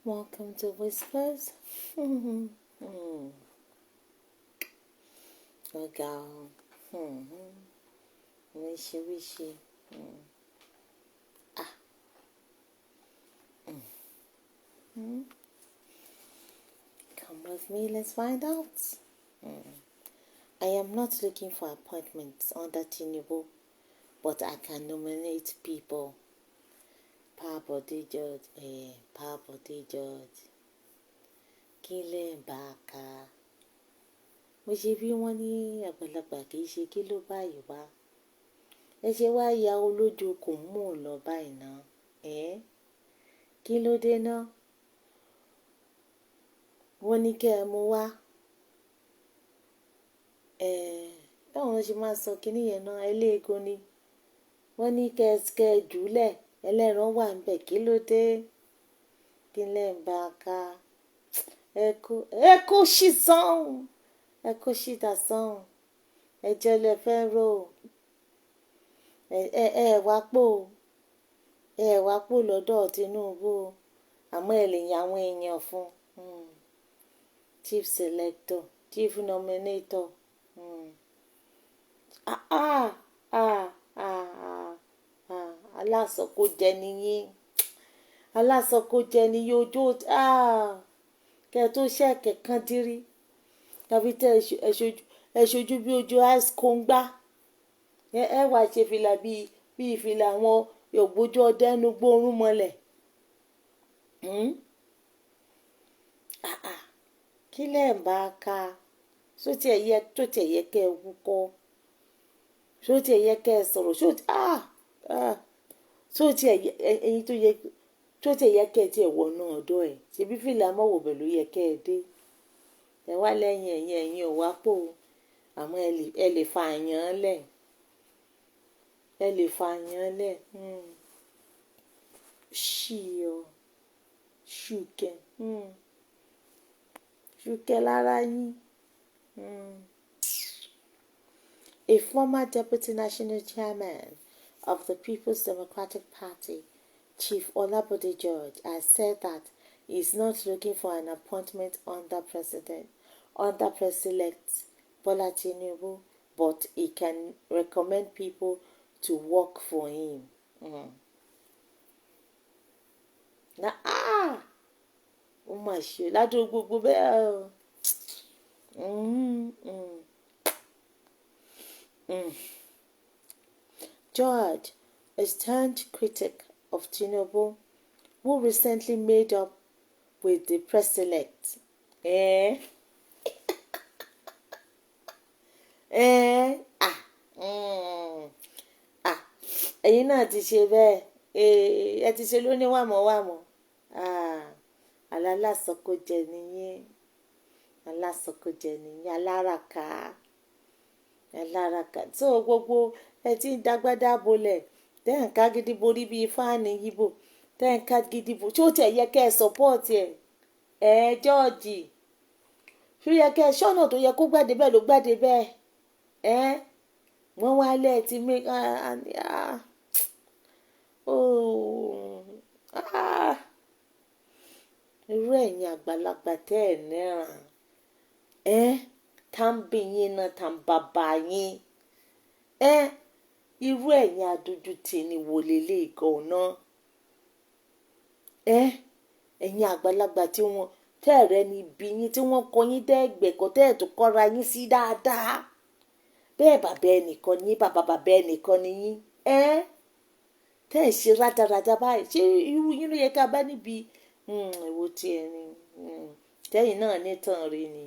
Welcome to Whispers. Oh, girl. Wishy. Come with me, let's find out. I am not looking for appointments under Tinubu, but I can nominate people. Bode George, Bode George. Kílẹ̀ bàkà. Mo ṣe bí wọ́n ní àgbàlagbà kì í ṣe kí ló báyìí wá. Ẹ ṣe wá ya olójú kò mú un lọ báyìí náà. Kí ló dé náà? Wọ́n ní kẹ́ ẹ mú wá. Báwọn ṣe máa sọ kinní yẹn náà eléegun ni. Wọ́n ní kẹ́ ẹ jùlẹ̀ ẹlẹ́ran wà ń bẹ̀ kí ló dé? Kílẹ̀ bàkà. Ẹ kó ṣì sàn. Ẹ kó ṣì dà sàn. Ẹjọ́ lẹ fẹ́ rò. Ẹ wá pò lọ́dọ̀ Tinubu. Àmọ́ ẹ lè yan àwọn èèyàn fún. Chief selector, chief nominator. Alásọkójẹ nìyí. Alásọkójẹ ni ojú kẹ́ tó ṣẹ̀kẹ̀ kan dírí. Tàbí tẹ ẹ ṣojú bí ojú ice kóńgbá. Ẹ wá ṣe fìlà bí ìfìlà àwọn ògbójú ọdẹnu gbórùn mọ́lẹ̀. Kí lẹ̀ ń bá ka? Tó tiẹ̀ yẹ kẹ́ ẹ wúkọ́. Tó tiẹ̀ yẹ kẹ́ ẹ sọ̀rọ̀. Tó tiẹ̀ yẹ kẹ́ ẹ tiẹ̀ wọnú ọ̀dọ̀ ẹ̀. Ṣebí fìlà mọ́wòbẹ̀ ló yẹ kẹ́ ẹ dé. Ẹ wá lẹ́yìn ẹ̀yin ò wá pò. Àmọ́ ẹ lè fa àyàn lẹ̀. Ẹ lè fa àyàn lẹ̀. Ṣùkẹ́ lára yín. A former deputy national chairman of the People's Democratic Party, Chief Bode George, has said that he is not looking for an appointment under President Bola Tinubu, but he can recommend people to work for him. Ó mà ṣe ládùúgbò gbogbo bẹ́ẹ̀. George, a stern critic of Tinubu, who recently made up with the press-elect. Ẹ̀yin náà ti ṣe bẹ́ẹ̀. Ẹ ti ṣe lóní wàmọ̀wàmọ̀. Alásọkójẹ nìyẹn. Aláràkà. Tó gbogbo ẹ ti ń dágbádá bolẹ̀. Tẹ́ ń ká gidi borí bíi fáànì yíbò. Tẹ́ ń ká gidi bò. Ṣé ó tiẹ̀ yẹ kẹ́ ẹ support ẹ̀? George. Ṣé ó yẹ kẹ́ ẹ ṣọ́nà tó yẹ kó gbàdé bẹ́ẹ̀ ló gbàdé bẹ́ẹ̀? Wọ́n wá lẹ̀ ti mí. Irú ẹ̀yin àgbàlagbà tẹ́ ẹ̀ níran. Tá ń bí yín náà tá ń bàbá yín. Irú ẹ̀yin adójútì ni wò lélẹ̀ ìgàn náà. Ẹ̀yin àgbàlagbà tí wọ́n tẹ́ẹ̀rẹ́ ni bí yín tí wọ́n kọ yín dẹ́gbẹ̀kọ́ tẹ́ẹ̀ tó kọ́ra yín sí dáadáa. Bẹ́ẹ̀ bàbá ẹnìkan ni bàbá ẹnìkan ni yín. Tẹ́ ẹ̀ ṣe rádaràda báyìí. Ṣé irú yín ló yẹ ká bá níbi èwo tí ẹ ní? Tẹ́yìn náà ní tàn rí ni.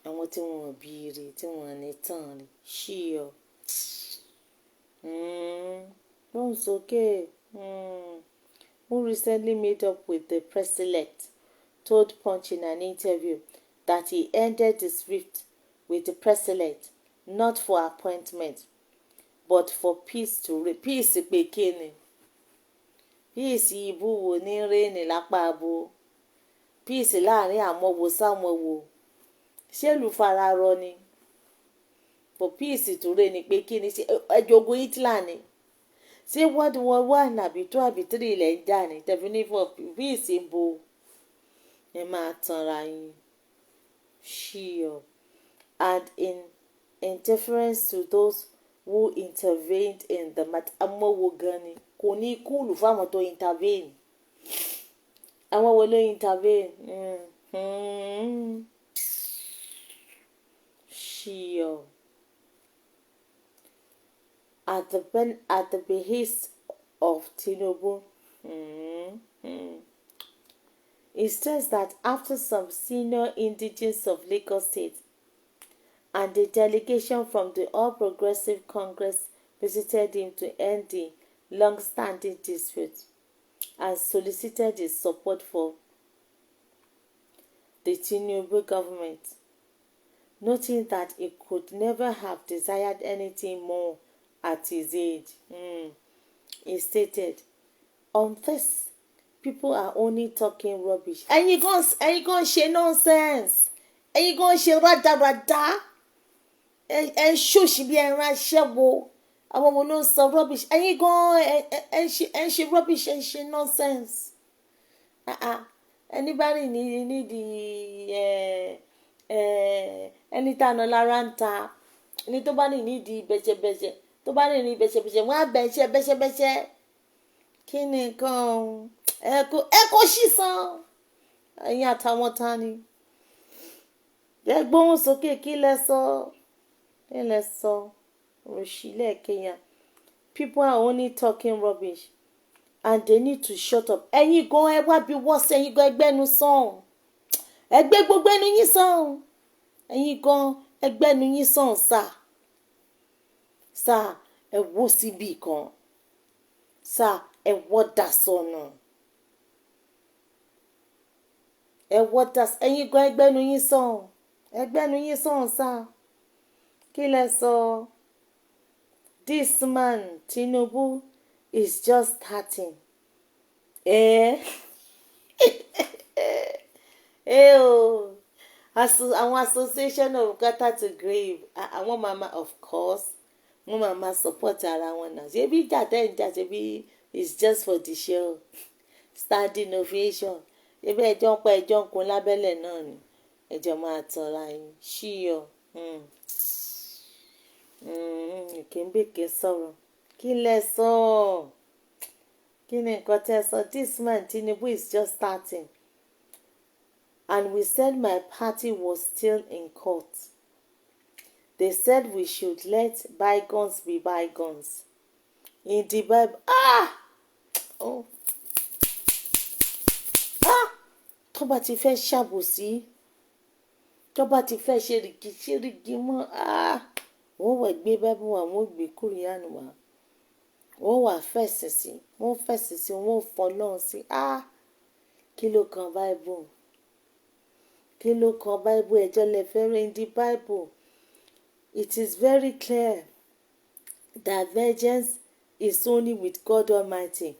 Àwọn tí wọ́n bí rí tí wọ́n ní tàn rí. Ṣí ọ. Don't okay. Who recently made up with the press-elect, told Punch in an interview that he ended his rift with the press-elect not for appointment, but for peace to reign. Peace pé kíni? Peace ìbú wo ní rẹ́ẹ̀nì lápá abo? Peace láàrin àwọn wo sáwọn wo? Ṣé ìlú fararọ ni? For peace to reign pé kíni? Ẹjọ́ ogun Hitler ni. ṣé World War One àbí two àbí three ilẹ̀ ń jà ní tẹ̀fínífọ̀ bí ìsìnbó ẹ máa tanra yín ṣíọ. And in deference to those who intervened in the matter, amọ̀wò gan ni kò ní kúlù fáwọn tó intervene. Àwọn wo ló intervene? Ṣíọ. At the behest of Tinubu, it says that after some senior indigenes of Lagos State and a delegation from the All Progressive Congress visited him to end the long-standing dispute and solicited his support for the Tinubu government, noting that he could never have desired anything more at his age. He stated, on this, people are only talking rubbish. Ẹ̀yin gan ṣe nonsense. Ẹ̀yin gan ṣe rádaràda. Ẹ ṣòṣì bí ẹran aṣẹ́wó. Àwọn ọmọ ló ń sọ rubbish. Ẹ̀yin gan ẹ ṣe rubbish, ẹ ṣe nonsense. Ẹni bá rìn nídìí ẹni tá a nà lára ń ta. Ẹni tó bá rìn nídìí bẹ́ṣẹ̀bẹ́ṣẹ̀. Tó bá rìn ní bẹ́ṣẹ̀bẹ́ṣẹ̀ wọ́n á bẹ́ṣẹ̀bẹ́ṣẹ̀. Kí ni nǹkan ẹ kó ṣìṣàn. Ẹ̀yin àtàwọn ta ni. Ẹ gbóhùn sókè kí lẹ sọ. Kí lẹ sọ. Òṣìlẹ̀ Kenya. People are only talking rubbish and they need to shut up. Ẹ̀yin gan ẹ wá bí wọ́n ṣe ẹ̀yin gan ẹgbẹ́nu sàn. Ẹgbẹ́ gbogbo ẹnu yín sàn. Ẹ̀yin gan ẹgbẹ́nu yín sàn sà ẹ wó síbì kan. Sà ẹ wọ́dà sọnù. Ẹ wọ́dà ẹ̀yin gan ẹgbẹ́nu yín sàn. Ẹgbẹ́nu yín sàn sà. Kí lẹ sọ. This man Tinubu is just starting. Àwọn association of gutter to grave. Àwọn mama of course. Wọ́n mama support ara wọn náà. Ṣé bí ìjà tẹ́ ń jà ṣe bí it's just for the show. Standing ovation. Ṣé bí ẹjọ́ ń pa ẹjọ́ ń kun lábẹ́lẹ̀ náà ni. Ẹjọ́ máa tanra yín. Ṣíyọ. Ìkínbèké sọ̀rọ̀. Kí lẹ sọ? Kí ni nǹkan tẹ́ sọ? This man Tinubu is just starting. And we said my party was still in court. They said we should let bygones be bygones. In the Bible. Tó bá ti fẹ́ ṣàbòsí. Tó bá ti fẹ́ ṣerigi mọ́. Wọ́n wá gbé Bible wá, wọ́n gbé Kùránì wá. Wọ́n wá fẹ̀sìn sí. Wọ́n fẹ̀sìn sí, wọ́n fọlọ́run sí. Kí ló kan Bible? Kí ló kan Bible? Ẹjọ́ lẹ fẹ́ rẹ̀ in the Bible. It is very clear that vengeance is only with God Almighty.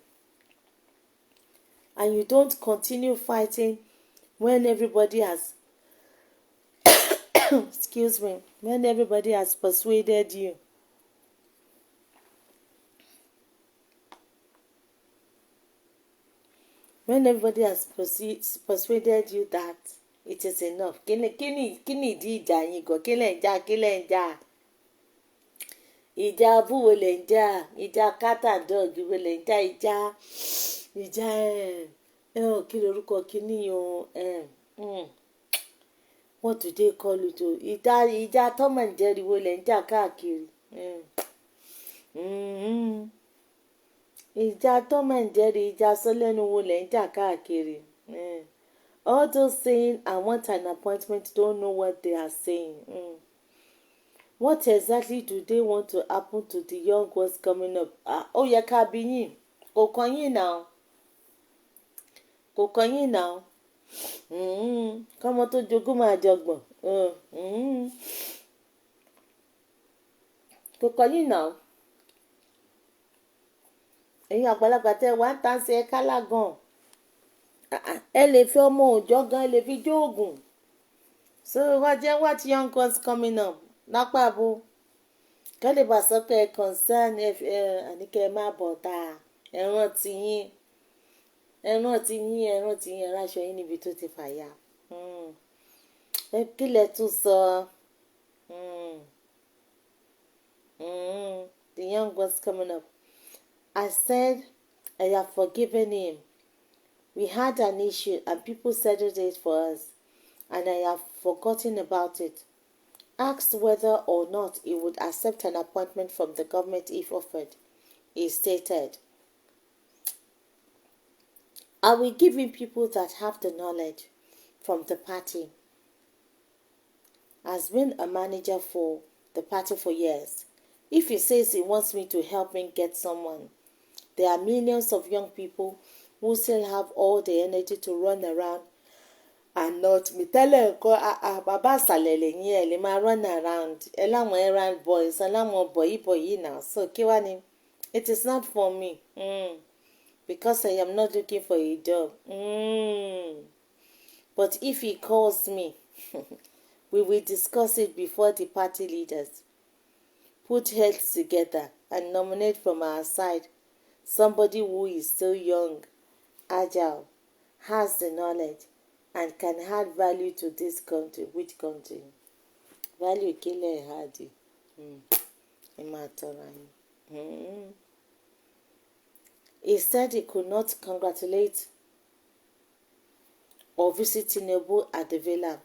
And you don't continue fighting when everybody has excuse me, when everybody has persuaded you. When everybody has persuaded you that it is enough. Kí ni ìdí ìjà yín gan? Kí lẹ̀ ń jà? Ìjà abúwo lẹ̀ ń jà. Ìjà cat and dog wo lẹ̀ ń jà. Ìjà kí lorúkọ kíní o. What do they call it o? Ìjà Tom and Jerry wo lẹ̀ ń jà káàkiri. Ìjà Tom and Jerry, ìjà sọ́lẹ́nu wo lẹ̀ ń jà káàkiri. All those saying I want an appointment don't know what they are saying. What exactly do they want to happen to the young ones coming up? Ó yẹ ká bí yín. Kò kàn yín náà. Kò kàn yín náà. Kọ́mọ tó jogún máa jọgbọ̀n. Kò kàn yín náà. Ẹ̀yin àgbàlagbà tẹ́ wá ń tàn sí ẹ kálá gan. Ẹ lè fi ọmọ òòjọ́ gan, ẹ lè fi jóògùn. So what young ones coming up? Lápá bo. kọ́lé bá sọ pé concern àníkẹ́ má bọ̀ tá ẹran ti yín ẹran aṣọ yín níbi tó ti fàya. Kí lẹ tún sọ? The young ones coming up. I said, I have forgiven him. We had an issue and people settled it for us, and I have forgotten about it. Asked whether or not he would accept an appointment from the government if offered, he stated, I will give him people that have the knowledge from the party. Has been a manager for the party for years. If he says he wants me to help him get someone, there are millions of young people who still have all the energy to run around and not me. Tẹ́lẹ̀ nǹkan bàbá àṣàlẹ̀ lẹ́yìn ẹ̀ lè máa run around. Ẹ láwọn errand boys, ẹ láwọn bọ̀yì náà. So kí wá ni? It is not for me. Because I am not looking for a job. But if he calls me, we will discuss it before the party leaders. Put heads together and nominate from our side somebody who is still young, agile, has the knowledge, and can add value to this country. Which country? Value killer hardy. He said he could not congratulate or visit Tinubu at the villa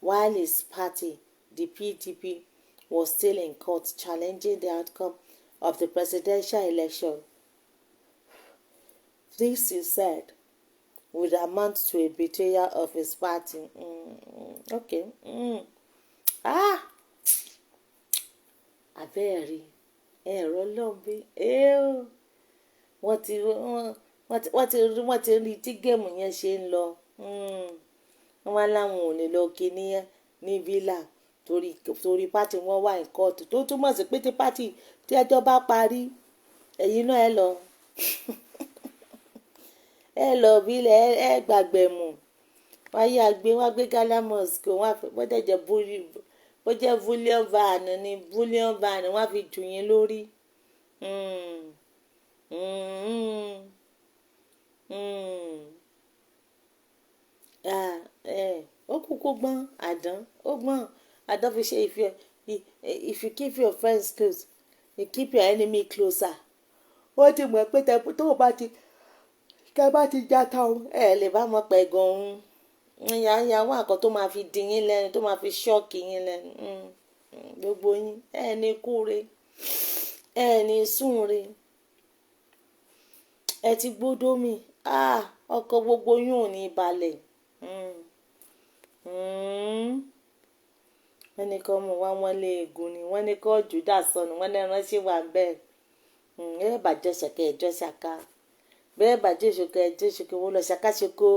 while his party, the PDP, was still in court challenging the outcome of the presidential election. This, he said, would amount to a betrayal of his party. Okay. Abẹ́ẹ̀rí ẹ̀rọ lọ́bí. Wọ́n ti rí tí géèmù yẹn ṣe ń lọ. Wọ́n wá láwọn ò lè lọ kí ní villa torí pátì wọn wà ní kóòtù, tó túmọ̀ sí pé tí pátì tí ẹjọ́ bá parí ẹ̀yin náà ẹ lọ bílẹ̀ ẹ gbàgbẹ̀mù wáyé àgbẹ̀ wá gbé gala mosque wọn bọ́dẹ̀ jẹ́ bó jẹ́ bullion van ni bullion van wọn fi jù yín lórí. Ó kúkú gbọ́n àdán ó gbọ́n àdán fi ṣe if you keep your friends close you keep your enemy closer. Wọ́n ti mọ̀ pé tó o bá ti játa o lè bá mọ̀ pẹ̀ gan-an ìyàwó àkọ́ tó máa fi dín yín lẹ́nu tó máa fi ṣọ́ọ̀kì yín lẹ́nu. Gbogbo yín ní kúre ní súnre ti gbódó mi ọkọ̀ gbogbo yín ò ní balẹ̀. Wọ́n ní kọ́ mọ̀ wá wọ́n lé egun ni wọ́n ní kọ́ jùdá sọnù wọ́n ní ránṣẹ́ wà bẹ́ẹ̀. Ẹ bàjẹ́ ṣẹ̀kẹ́ ẹjọ́ ṣàká bẹ́ẹ̀ bàjẹ́ ìṣòkè ẹjọ́ ìṣòkè wo lọ ṣàká ṣoko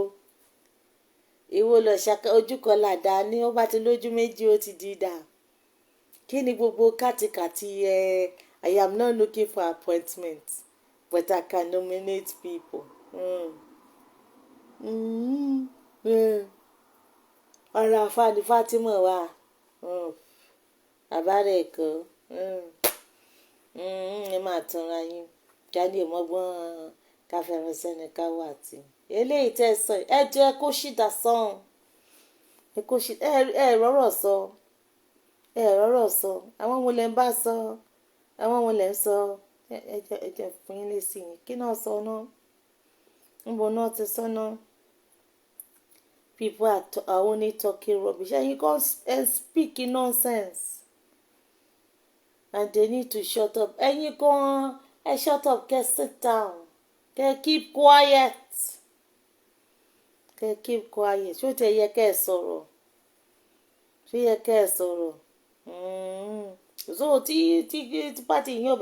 ìwo lọ ṣàká ojú kan làdá ní ó bá ti lójú méjì ó ti di dà. Kí ni gbogbo kàtìkàtì I am not looking for appointment but I can nominate people. Ọ̀rọ̀ àfààní Fatima wà àbárẹ̀ ẹ̀kọ́ ẹ máa tanra yín jáde mọ́gbọ́n káfẹ́rẹ́ sẹ́ni káwọ́ àti eléyìí tẹ́ sọ ẹ jẹ́ kó ṣìdá sàn ẹ rọ́rọ̀ sọ àwọn wo lẹ ń bá sọ àwọn wo lẹ ń sọ ẹ jẹ́ fún yín lésì yín kí náà sọ náà níbo náà ti sọ náà. People are only talking rubbish and you can't speak nonsense and they need to shut up. Ẹ̀yin gan shut up, sit down, keep quiet. Keep quiet. Ṣé ó ti yẹ kẹ́ ẹ sọ̀rọ̀? So tí pátì yín ò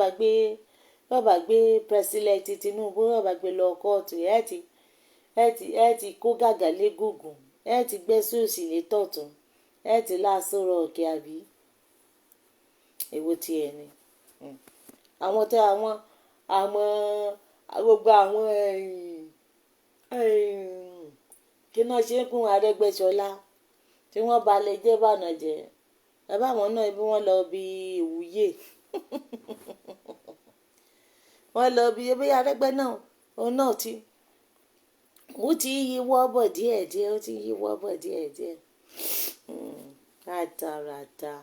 bá gbé president Tinubu ò bá gbé lọ kóòtù ẹ ti kó gàgà lé gògùn ẹ ti gbé sóòsì lé tọ̀tún ẹ ti láàsọ̀rọ̀ òkè àbí èwo ti ẹ̀ ni. Àwọn tẹ àwọn gbogbo àwọn kí náà ṣe ń kún Arẹ́gbẹ́ṣọlá tí wọ́n balẹ̀ jẹ́ bànà jẹ́ bàbá àwọn náà bí wọ́n lọ bí ìwúyè wọ́n lọ bí ebi Arẹ́gbẹ́ náà òun náà ó ti yíwọ́ bọ̀ díẹ̀díẹ̀ ó ti yíwọ́ bọ̀ díẹ̀díẹ̀ rádaràda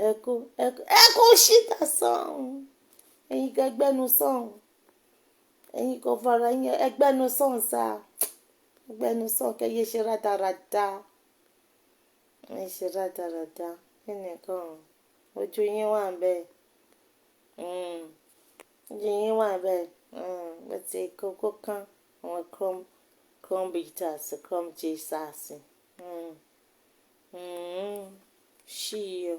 ẹ kó ṣíta sọ̀hún ẹ̀yin gẹ́gbẹ́nu sọ̀hún ẹ̀yin kò fara yín ẹgbẹ́nu sọ̀hún sá ẹgbẹ́nu sọ̀hún kẹ́yẹ ṣe rádaràda ẹ ṣe rádaràda kí nìkan ojú yín wà ń bẹ́ẹ̀ ojú yín wà ń bẹ́ẹ̀ bó ti kókó kan àwọn chrome bitters chrome jesus ṣí o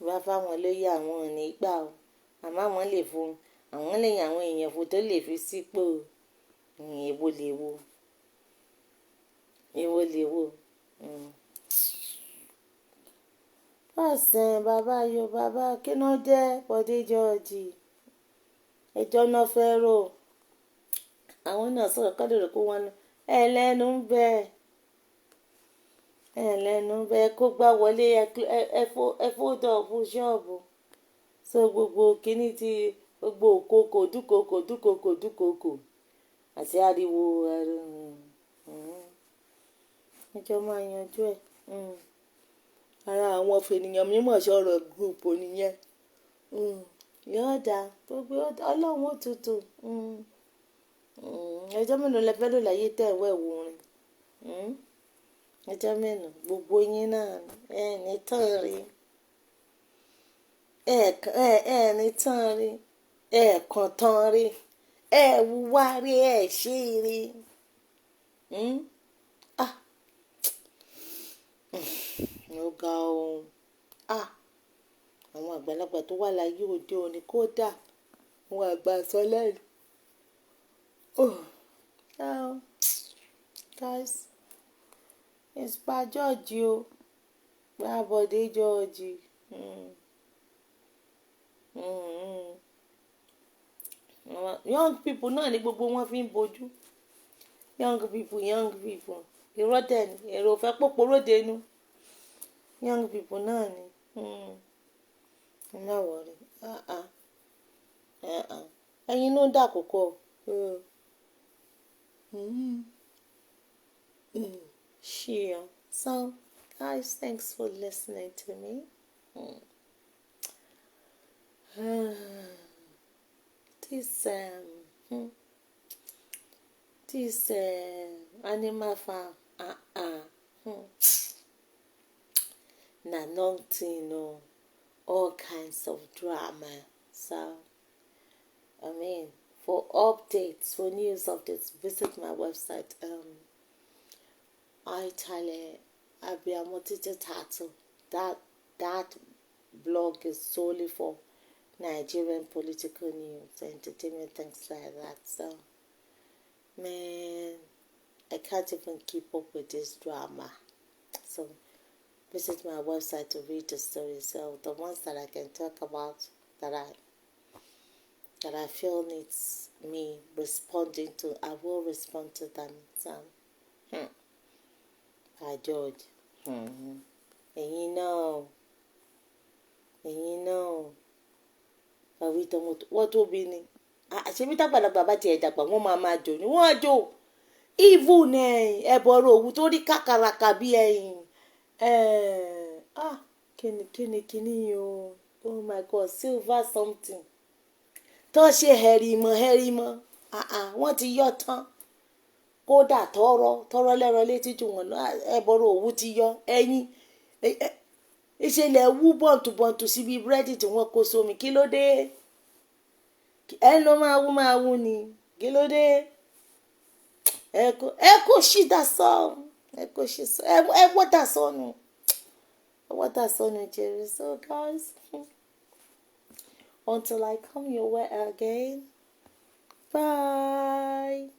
bá fáwọn lóye àwọn ò ní gbà o àmọ́ àwọn lè fún àwọn lẹ́yìn àwọn èèyàn fún tó lè fi sípò èwo lè wo ọ̀sẹ̀ bàbá yo bàbá kí náà jẹ́ Bọ̀dé George ẹjọ́ náà fẹ́ rò àwọn náà sọ̀rọ̀ kọ́ lórí kó wọn ẹlẹ́nu ń bẹ kó gbá wọlé ẹfọ́dọ̀ fún ṣọ́ọ̀bù so gbogbo kínní ti gbogbo òkòkò dúkòkò àti ariwo ẹjọ́ máa yanjú ẹ̀ ara àwọn fènìyàn mímọ̀ sọ̀rọ̀ gúrùpù nìyẹn yóò dá gbogbo ọlọ́run ó tutù ẹjọ́ mélòó lẹ fẹ́ lò láyé tẹ̀ wẹ̀ wò rìn ẹjọ́ mélòó gbogbo yín náà ní tán rí ní tán rí kàn tán rí wúwá rí ṣe rí ó ga ohun àwọn àgbàlagbà tó wà láyé òde òní kódà àwọn àgbà sọ lẹ́nu guys it's pa George o pa Bọ̀dé George young people náà ni gbogbo wọn fi ń bojú young people irọ́ dẹ̀ ni èrò fẹ́ pòpò róde nu young people náà ni má wọrí ẹ̀yin ló ń dà kókó sure so guys thanks for listening to me this animal farm na nothing all kinds of drama so I mean for updates for news updates visit my website iTale Abiyamo Titi Tattoo that blog is solely for Nigerian political news, entertainment, things like that. So, man, I can't even keep up with this drama. So, visit my website to read the stories. So, the ones that I can talk about, that I feel needs me responding to, I will respond to them. So, by George. And you know. Wọ́n tó bí ni àṣebí tágbàlagbà bá tiẹ̀ dàgbà wọ́n máa jò ní wọ́n á jò evil ní ẹ̀bọ̀rọ̀ òwú tó rí kàkàràkà bí ẹ̀yìn kíni o oh my God silver something tó ṣe hẹ̀rìmọ̀ wọ́n ti yọ tán kódà tọrọ lẹ́rọ létí jù wọ́n lọ ẹ̀bọ̀rọ̀ òwú ti yọ ẹ̀yìn ìṣẹ̀lẹ̀ wú bọ̀ǹtùbọ̀ǹtù síbi búrẹ́dì tí wọ́n kó sómi kí ló dé ẹ ló máa wú ni kí ló dé ẹ kó ṣì dà sọ́ọ̀nù ẹ wọ́dà sọ́ọ̀nù Jerry. So guys, until I come your way again, bye.